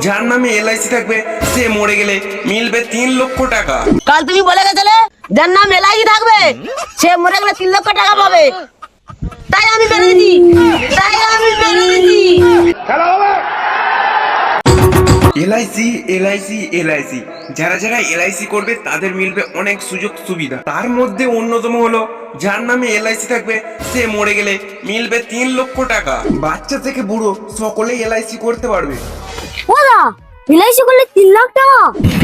যার নামে এলআইসি থাকবে সে মরে গেলে মিলবে 3 লক্ষ টাকা। কাল তুমি বলে গেছিলে যার নাম এলআইসি থাকবে সে মরে গেলে 3 লক্ষ টাকা পাবে, তাই আমি মেনে দিয়েছি। এলআইসি এলআইসি এলআইসি, যারা যারা এলআইসি করবে তাদের মিলবে অনেক সুযোগ সুবিধা। তার মধ্যে অন্যতম হলো যার নামে এলআইসি থাকবে সে মরে গেলে মিলবে 3 লক্ষ টাকা। বাচ্চা থেকে বুড়ো সকলেই এলআইসি করতে পারবে। ওরা এলআইসি করলে 3 লাখ টাকা?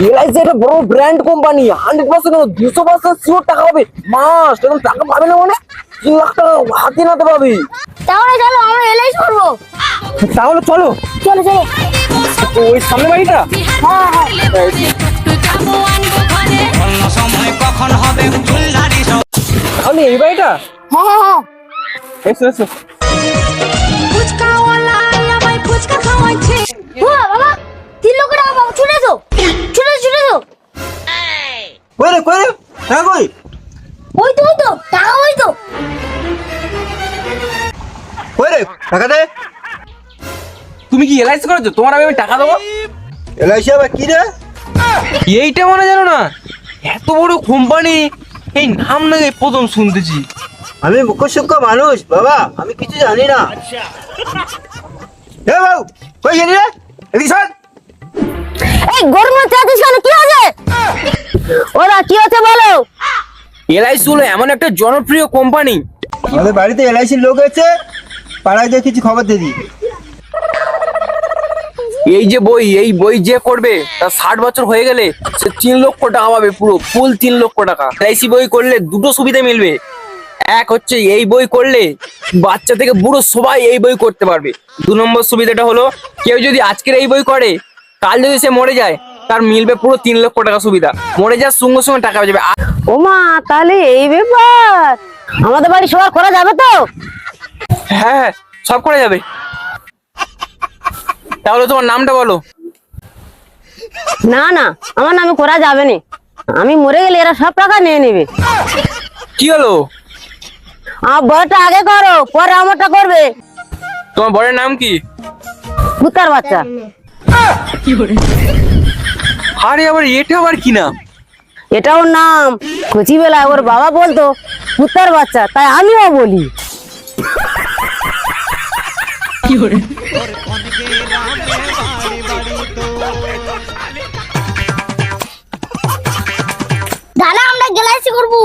এলআইসি একটা বড় ব্র্যান্ড কোম্পানি, 100% 200% শিওর টাকা পাবে। মাস এরকম টাকা পাবে না মানে 3 লাখ টাকা হাতে নাতে পাবে। তাহলে চলো আমরা এলআইসি করবো। তাহলে চলো চলো চলো। ওই সামনে বাড়িটা। তাহলে এই বাড়িটা। হ্যাঁ এসো এসো। বাবা 3 লক্ষ টাকা পাবো, ছুটে এসো। কই রে হ্যাঁ কই ওই তো টাকা ওই তো। কই রে টাকা দে। তুমি কি এলআইসি করেছো? তোমার আমি টাকা দেবো। এলআইসি আবার কি রে? এইটা মনে জানো না? এত বড় কোম্পানি, এই নাম না প্রথম শুনতেছি। আমি মুখসুক্ষ মানুষ বাবা, আমি কিছু জানি না। এ বাবু কই গেলি রে? এদিকে শোন। এই গরমে চাচ্ছিস কেন, কি আছে? ওরা কি আছে বলো? এলআইসি হলো এমন একটা জনপ্রিয় কোম্পানি। আমাদের বাড়িতে এলআইসির লোক আছে, পাড়ায় যে কিছু খবর দিয়ে দি। এই বই যে করবে তার 60 বছর হয়ে গেলে সে 3 লক্ষ টাকা পাবে, পুরো ফুল 3 লক্ষ টাকা। এলআইসি বই করলে দুটো সুবিধা মিলবে। এক হচ্ছে এই বই করলে বাচ্চা থেকে বুড়ো সবাই এই বই করতে পারবে। 2 নম্বর সুবিধাটা হলো কেউ যদি আজকের এই বই করে কাল যদি সে মরে যায় তার মিলবে পুরো 3 লক্ষ টাকা সুবিধা। মরে যাওয়ার সঙ্গে সঙ্গে টাকা পেয়ে যাবে। ওমা তাহলে এই ব্যাপার, আমাদের বাড়ি সবার করা যাবে তো? হ্যাঁ সব করা যাবে। তাহলে তোমার নামটা বলো। না আমার নামে করা যাবে না, আমি মরে গেলে এরা সব টাকা নিয়ে নেবে। কি হলো? আমার বড়টা আগে করো, পরে আমারটা করবে। তোমার বরের নাম কি? কুত্তার বাচ্চা। আরে আবার এটা আবার কি নাম? এটা ওর নাম। কচি বেলায় ওর বাবা বলতো কুত্তার বাচ্চা, তাই আমিও বলি। দাদা আমরা এলআইসি করবো।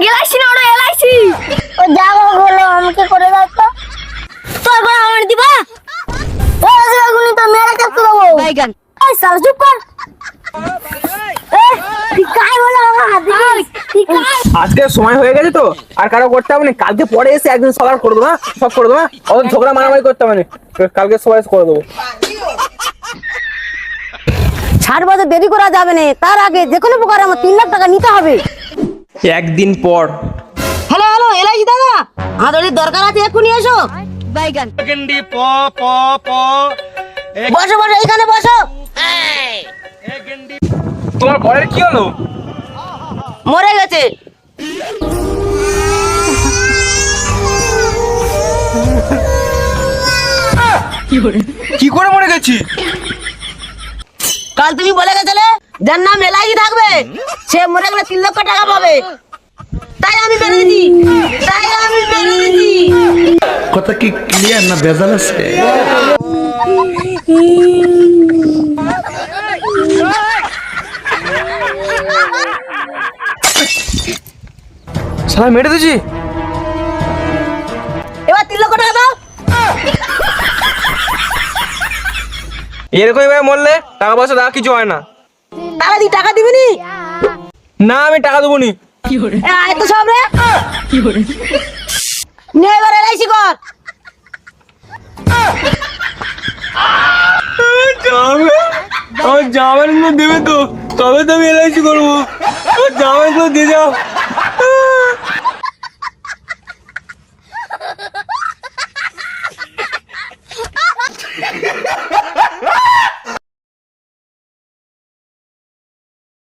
এলআইসি না, ওটা এলআইসি। ও যাবো বলো আমাকে করে দাও তো। তোর বড় আমার দিবা? ও এগুলি তো মেরে কাটতে দেবো। বাইগান এই সাল চুপ কর। তুই কাই বলো আমার হাত দিবি? আজকে সময় হয়ে গেছে তো আর কারো করতে হবে না। কালকে পরে এসে একদিন সবার করে দেবো। সব করে দেবো। অত ঝগড়া মারামারি করতে হবে না, কালকে সবাই করে দেবো। 60 বছর দেরি করা যাবে না, তার আগে যে কোনো প্রকারে আমার 3 লাখ টাকা নিতে হবে। একদিন পর। হ্যালো এলআইসি দাদা, আমাদের দরকার আছে, এক্ষুনি এসো। বাইগান বসো এখানে বসো। তোমার বরের কি হলো? মরে গেছে। কি করে মরে গেছি? কাল তুমি বলে গেছিলে যার নাম এলআইসি থাকবে সে মরে গেলে 3 লক্ষ টাকা পাবে, তাই আমি মেনে দিয়েছি। কথা কি ক্লিয়ার না ভেজাল আছে? শালা মেরে দিয়েছি। এবার 3 লক্ষ টাকা দাও। এরকম ভাবে মরলে টাকা পয়সা দেওয়া কিছু হয় না। তাহলে তুই টাকা দিবি নি? না আমি টাকা দেবো নি। আয় তো সব রে। নে এবার এলআইসি কর। আমার জামাইগুলো দেবে তো, তবে তো আমি এলআইসি করবো। জামাইগুলো দিয়ে যাও।